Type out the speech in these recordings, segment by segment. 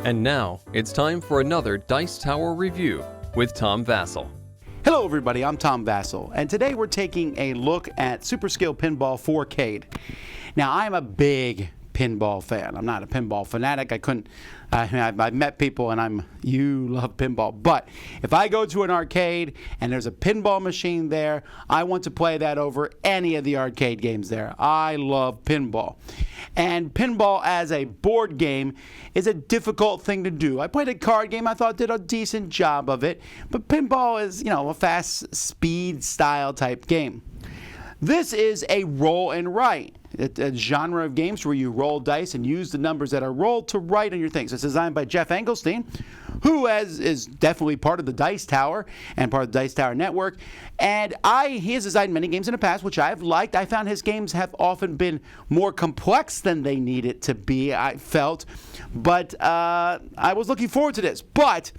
And now, it's time for another Dice Tower review with Tom Vasel. Hello everybody, I'm Tom Vasel, and today we're taking a look at Super Skill Pinball 4K. Now, I'm a big pinball fan. I'm not a pinball fanatic. I've met people and you love pinball. But if I go to an arcade and there's a pinball machine there, I want to play that over any of the arcade games there. I love pinball. And pinball as a board game is a difficult thing to do. I played a card game. I thought did a decent job of it. But pinball is, a fast speed style type game. This is a roll and write. It's a genre of games where you roll dice and use the numbers that are rolled to write on your things. It's designed by Jeff Engelstein, who is definitely part of the Dice Tower and part of the Dice Tower Network. And he has designed many games in the past, which I've liked. I found his games have often been more complex than they needed to be, I felt. But I was looking forward to this. But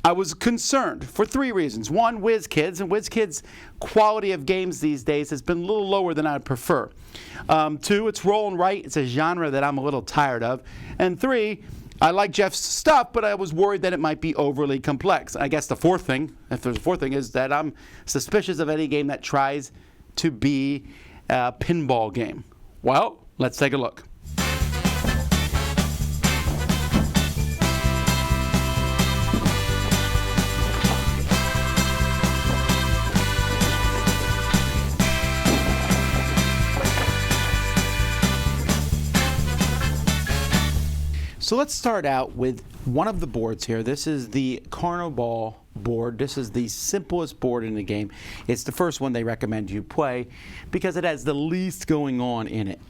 I was concerned for three reasons. One, WizKids, and WizKids' quality of games these days has been a little lower than I'd prefer. Two, it's roll and write. It's a genre that I'm a little tired of. And three, I like Jeff's stuff, but I was worried that it might be overly complex. I guess the fourth thing, if there's a fourth thing, is that I'm suspicious of any game that tries to be a pinball game. Well, let's take a look. So let's start out with one of the boards here. This is the Carnival board. This is the simplest board in the game. It's the first one they recommend you play because it has the least going on in it.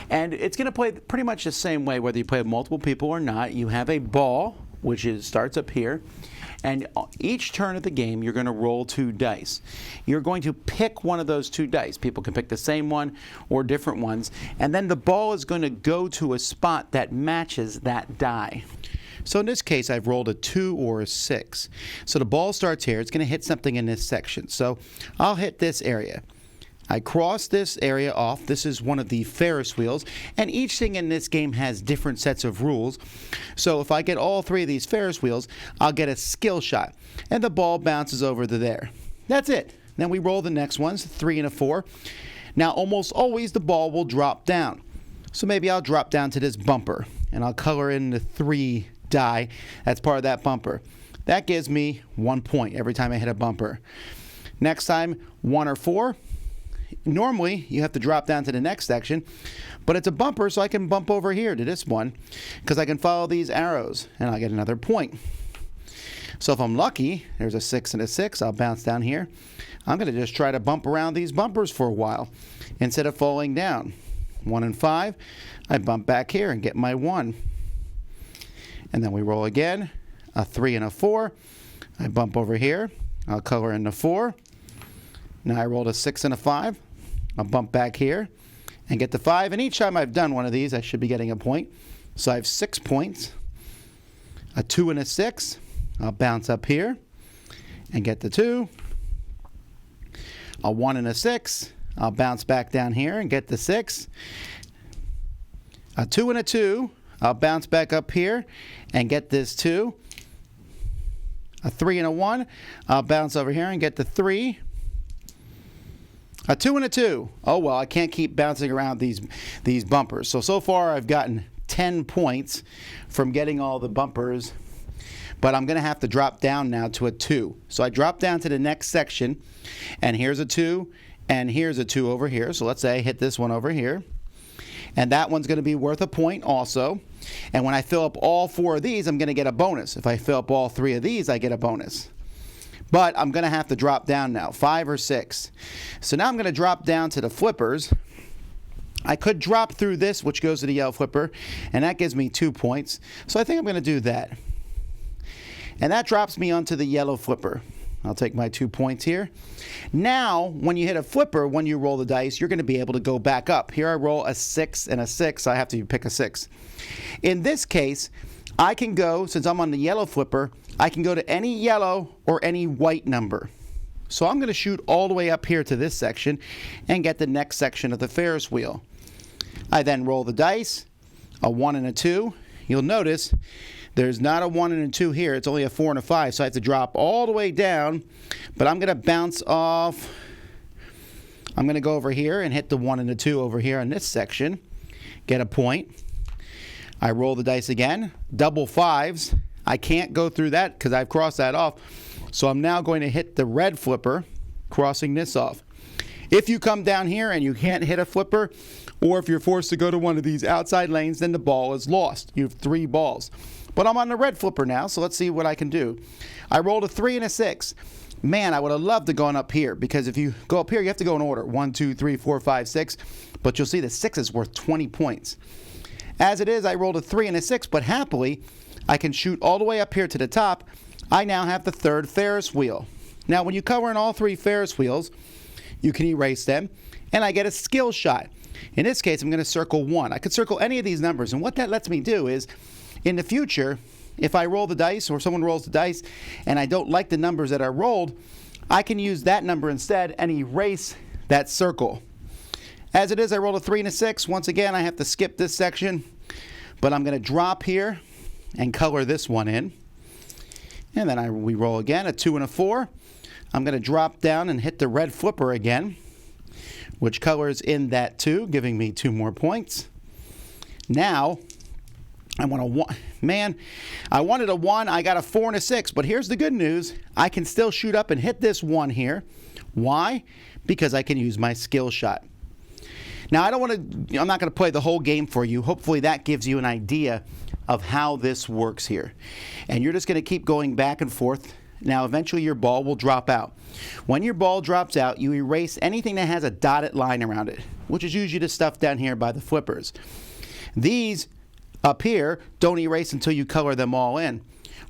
And it's going to play pretty much the same way whether you play with multiple people or not. You have a ball, which starts up here. And each turn of the game, you're going to roll two dice. You're going to pick one of those two dice. People can pick the same one or different ones. And then the ball is going to go to a spot that matches that die. So in this case, I've rolled a 2 or a 6. So the ball starts here. It's going to hit something in this section. So I'll hit this area. I cross this area off. This is one of the Ferris wheels, and each thing in this game has different sets of rules. So if I get all three of these Ferris wheels, I'll get a skill shot, and the ball bounces over to there. That's it. Then we roll the next ones, 3 and a 4. Now almost always the ball will drop down. So maybe I'll drop down to this bumper, and I'll color in the 3 die. That's part of that bumper. That gives me 1 point every time I hit a bumper. Next time, 1 or 4. Normally, you have to drop down to the next section, but it's a bumper, so I can bump over here to this one because I can follow these arrows, and I'll get another point. So if I'm lucky, there's a 6 and a 6, I'll bounce down here. I'm going to just try to bump around these bumpers for a while instead of falling down. 1 and 5, I bump back here and get my 1. And then we roll again, a 3 and a 4. I bump over here, I'll color in the 4. Now I rolled a 6 and a 5. I'll bump back here and get the 5. And each time I've done one of these, I should be getting a point. So I have 6 points. A 2 and a 6. I'll bounce up here and get the 2. A 1 and a 6. I'll bounce back down here and get the 6. A 2 and a 2. I'll bounce back up here and get this 2. A 3 and a 1. I'll bounce over here and get the 3. A 2 and a 2. Oh, well, I can't keep bouncing around these bumpers. So far I've gotten 10 points from getting all the bumpers, but I'm going to have to drop down now to a 2. So I drop down to the next section, and here's a 2, and here's a 2 over here. So let's say I hit this one over here, and that one's going to be worth a point also. And when I fill up all 4 of these, I'm going to get a bonus. If I fill up all 3 of these, I get a bonus. But I'm going to have to drop down now, 5 or 6. So now I'm going to drop down to the flippers. I could drop through this, which goes to the yellow flipper, and that gives me 2 points. So I think I'm going to do that. And that drops me onto the yellow flipper. I'll take my 2 points here. Now, when you hit a flipper, when you roll the dice, you're going to be able to go back up. Here I roll a 6 and a 6. I have to pick a 6. In this case, I can go, since I'm on the yellow flipper, I can go to any yellow or any white number. So I'm going to shoot all the way up here to this section and get the next section of the Ferris wheel. I then roll the dice, a 1 and a 2. You'll notice There's not a 1 and a 2 here. It's only a 4 and a 5, so I have to drop all the way down. But I'm going to bounce off. I'm going to go over here and hit the 1 and the 2 over here on this section. Get a point. I roll the dice again. Double 5s. I can't go through that because I've crossed that off. So I'm now going to hit the red flipper, crossing this off. If you come down here and you can't hit a flipper, or if you're forced to go to one of these outside lanes, then the ball is lost. You have 3 balls. But I'm on the red flipper now, so let's see what I can do. I rolled a 3 and a 6. Man, I would have loved to gone up here, because if you go up here, you have to go in order. 1, 2, 3, 4, 5, 6. But you'll see the 6 is worth 20 points. As it is, I rolled a 3 and a 6, but happily, I can shoot all the way up here to the top. I now have the 3rd Ferris wheel. Now, when you cover in all 3 Ferris wheels, you can erase them, and I get a skill shot. In this case, I'm going to circle 1. I could circle any of these numbers, and what that lets me do is, in the future, if I roll the dice or someone rolls the dice and I don't like the numbers that are rolled, I can use that number instead and erase that circle. As it is, I rolled a 3 and a 6. Once again, I have to skip this section, but I'm going to drop here and color this one in. And then we roll again, a 2 and a 4. I'm going to drop down and hit the red flipper again, which colors in that 2, giving me 2 more points. Now, I want a 1. Man, I wanted a 1. I got a 4 and a 6. But here's the good news. I can still shoot up and hit this 1 here. Why? Because I can use my skill shot. Now, I'm not going to play the whole game for you. Hopefully that gives you an idea of how this works here. And you're just going to keep going back and forth. Now, eventually your ball will drop out. When your ball drops out, you erase anything that has a dotted line around it, which is usually the stuff down here by the flippers. These up here don't erase until you color them all in.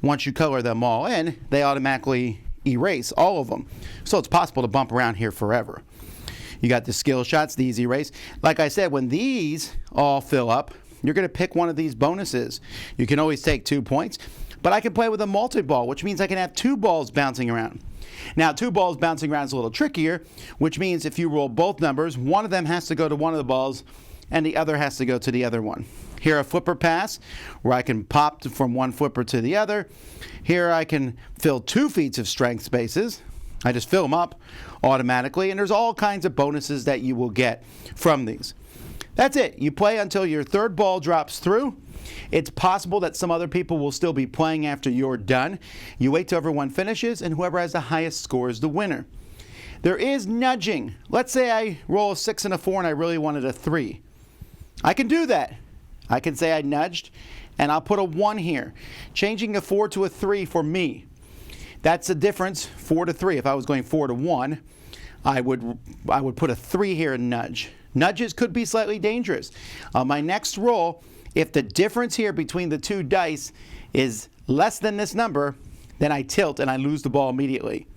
Once you color them all in, they automatically erase all of them. So it's possible to bump around here forever. You got the skill shots, these erase. Like I said, when these all fill up, you're going to pick one of these bonuses. You can always take 2 points. But I can play with a multi-ball, which means I can have 2 balls bouncing around. Now, 2 balls bouncing around is a little trickier, which means if you roll both numbers, one of them has to go to one of the balls, and the other has to go to the other one. Here, a flipper pass, where I can pop from one flipper to the other. Here, I can fill 2 feet of strength spaces. I just fill them up automatically, and there's all kinds of bonuses that you will get from these. That's it. You play until your 3rd ball drops through. It's possible that some other people will still be playing after you're done. You wait till everyone finishes, and whoever has the highest score is the winner. There is nudging. Let's say I roll a 6 and a 4 and I really wanted a 3. I can do that. I can say I nudged, and I'll put a 1 here. Changing a 4 to a 3 for me. That's the difference, 4 to 3. If I was going 4 to 1, I would put a 3 here and nudge. Nudges could be slightly dangerous. On my next roll, if the difference here between the 2 dice is less than this number, then I tilt and I lose the ball immediately.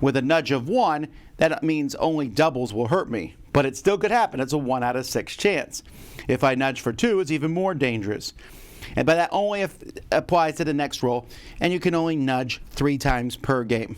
With a nudge of 1, that means only doubles will hurt me. But it still could happen. It's a 1 out of 6 chance. If I nudge for 2, it's even more dangerous. But that only applies to the next roll, and you can only nudge 3 times per game.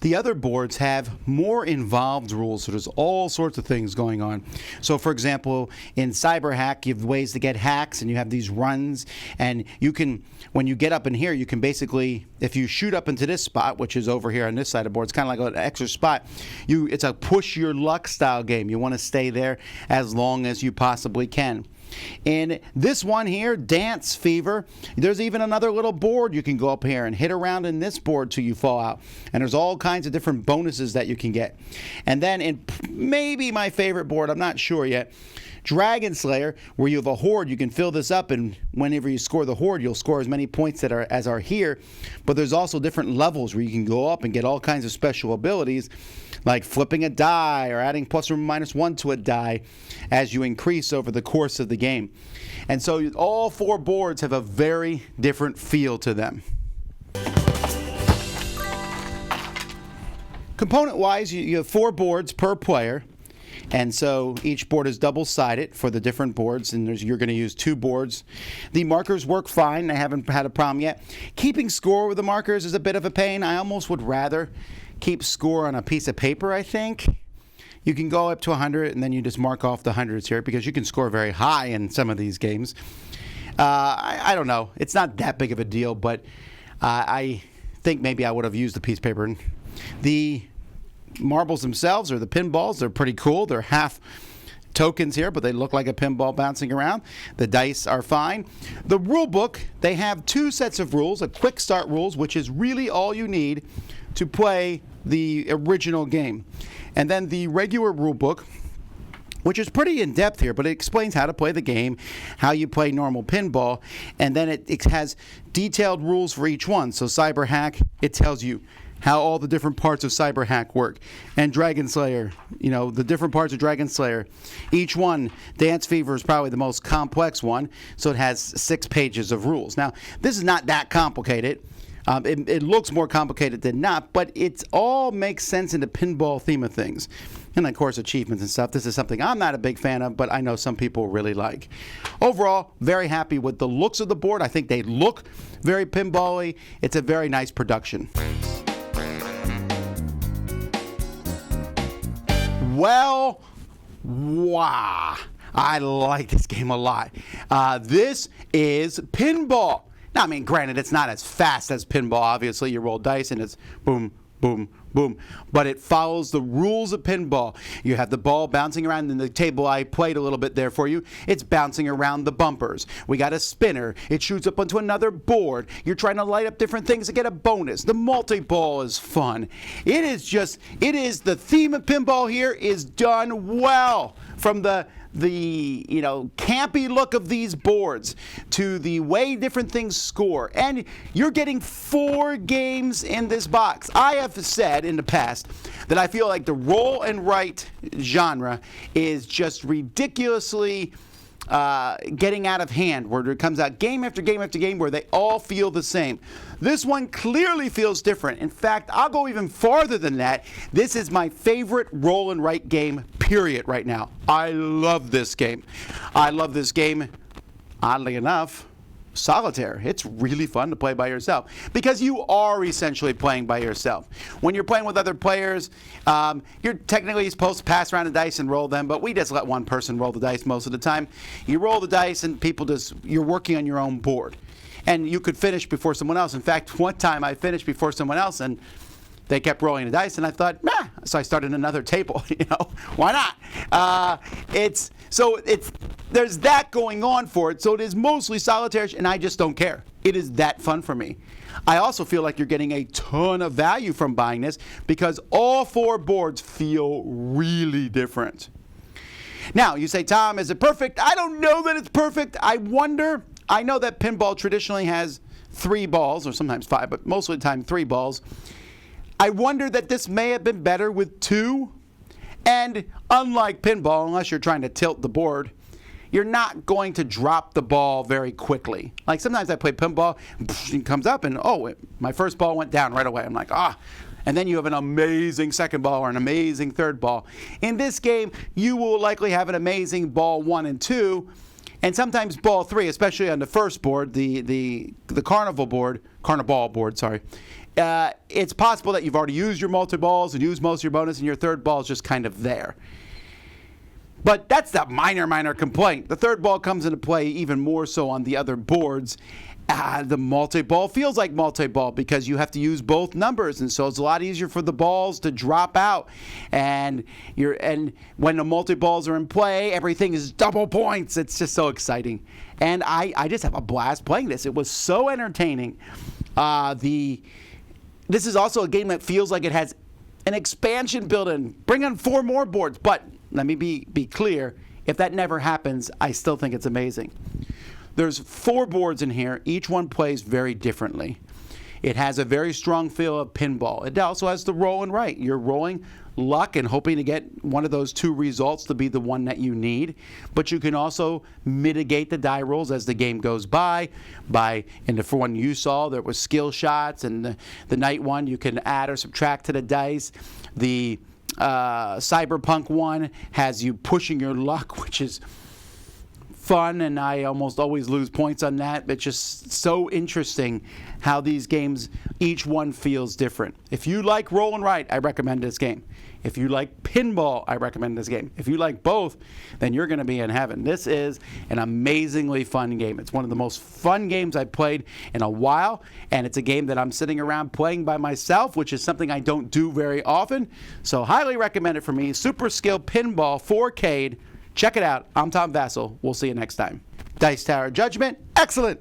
The other boards have more involved rules, so there's all sorts of things going on. So, for example, in Cyber Hack, you have ways to get hacks, and you have these runs, and you can, when you get up in here, you can basically, if you shoot up into this spot, which is over here on this side of the board, it's kind of like an extra spot. It's a push your luck style game. You want to stay there as long as you possibly can. In this one here, Dance Fever, there's even another little board you can go up here and hit around in this board till you fall out. And there's all kinds of different bonuses that you can get. And then in maybe my favorite board, I'm not sure yet, Dragon Slayer, where you have a horde, you can fill this up, and whenever you score the horde, you'll score as many points as are here. But there's also different levels where you can go up and get all kinds of special abilities, like flipping a die or adding plus or minus 1 to a die as you increase over the course of the game. And so all 4 boards have a very different feel to them. Component-wise, you have 4 boards per player. And so each board is double-sided for the different boards, and you're going to use 2 boards. The markers work fine. I haven't had a problem yet. Keeping score with the markers is a bit of a pain. I almost would rather keep score on a piece of paper, I think. You can go up to 100, and then you just mark off the hundreds here, because you can score very high in some of these games. I don't know. It's not that big of a deal, but I think maybe I would have used the piece of paper. The marbles themselves, or the pinballs, they're pretty cool. They're half tokens here, but they look like a pinball bouncing around. The dice are fine. The rule book, they have 2 sets of rules, a quick start rules, which is really all you need to play the original game. And then the regular rule book, which is pretty in-depth here, but it explains how to play the game, how you play normal pinball, and then it has detailed rules for each one. So Cyber Hack, it tells you how all the different parts of Cyber Hack work. And Dragon Slayer, the different parts of Dragon Slayer. Each one, Dance Fever is probably the most complex one, so it has 6 pages of rules. Now, this is not that complicated. It looks more complicated than not, but it all makes sense in the pinball theme of things. And, of course, achievements and stuff. This is something I'm not a big fan of, but I know some people really like. Overall, very happy with the looks of the board. I think they look very pinball-y. It's a very nice production. Well, wow. I like this game a lot. This is Pinball. Now, I mean, granted, it's not as fast as Pinball. Obviously, you roll dice and it's boom, boom, boom. But it follows the rules of pinball. You have the ball bouncing around in the table. I played a little bit there for you. It's bouncing around the bumpers. We got a spinner. It shoots up onto another board. You're trying to light up different things to get a bonus. The multi-ball is fun. It is the theme of pinball here is done well. From the campy look of these boards to the way different things score. And you're getting 4 games in this box. I have said in the past that I feel like the roll and write genre is just ridiculously getting out of hand, where it comes out game after game after game where they all feel the same. This one clearly feels different. In fact, I'll go even farther than that. This is my favorite roll and write game, period, right now. I love this game. I love this game, oddly enough, solitaire. It's really fun to play by yourself because you are essentially playing by yourself. When you're playing with other players, you're technically supposed to pass around the dice and roll them, but we just let one person roll the dice most of the time. You roll the dice and you're working on your own board. And you could finish before someone else. In fact, one time I finished before someone else and they kept rolling the dice, and I thought, so I started another table. Why not? There's that going on for it. So it is mostly solitaire, and I just don't care. It is that fun for me. I also feel like you're getting a ton of value from buying this because all 4 boards feel really different. Now, you say, Tom, is it perfect? I don't know that it's perfect. I know that pinball traditionally has 3 balls, or sometimes 5, but most of the time 3 balls. I wonder that this may have been better with 2. And unlike pinball, unless you're trying to tilt the board, you're not going to drop the ball very quickly. Like sometimes I play pinball, it comes up and, my first ball went down right away. I'm like, and then you have an amazing second ball or an amazing third ball. In this game, you will likely have an amazing ball 1 and 2, and sometimes ball 3, especially on the first board, the carnival board, sorry. It's possible that you've already used your multi-balls and used most of your bonus, and your third ball is just kind of there. But that's the minor complaint. The third ball comes into play even more so on the other boards. The multi-ball feels like multi-ball because you have to use both numbers, and so it's a lot easier for the balls to drop out. And when the multi-balls are in play, everything is double points. It's just so exciting. And I just have a blast playing this. It was so entertaining. This is also a game that feels like it has an expansion built in. Bring on 4 more boards. But let me be clear. If that never happens, I still think it's amazing. There's 4 boards in here. Each one plays very differently. It has a very strong feel of pinball. It also has the roll and write. You're rolling luck and hoping to get one of those 2 results to be the one that you need. But you can also mitigate the die rolls as the game goes by. In the one you saw, there was skill shots, and the night one you can add or subtract to the dice. The cyberpunk one has you pushing your luck, which is fun, and I almost always lose points on that. It's just so interesting how these games, each one feels different. If you like roll and write, I recommend this game. If you like pinball, I recommend this game. If you like both, then you're going to be in heaven. This is an amazingly fun game. It's one of the most fun games I've played in a while, and it's a game that I'm sitting around playing by myself, which is something I don't do very often. So highly recommend it for me. Super Skill Pinball 4K'd. Check it out. I'm Tom Vasel. We'll see you next time. Dice Tower Judgment, excellent.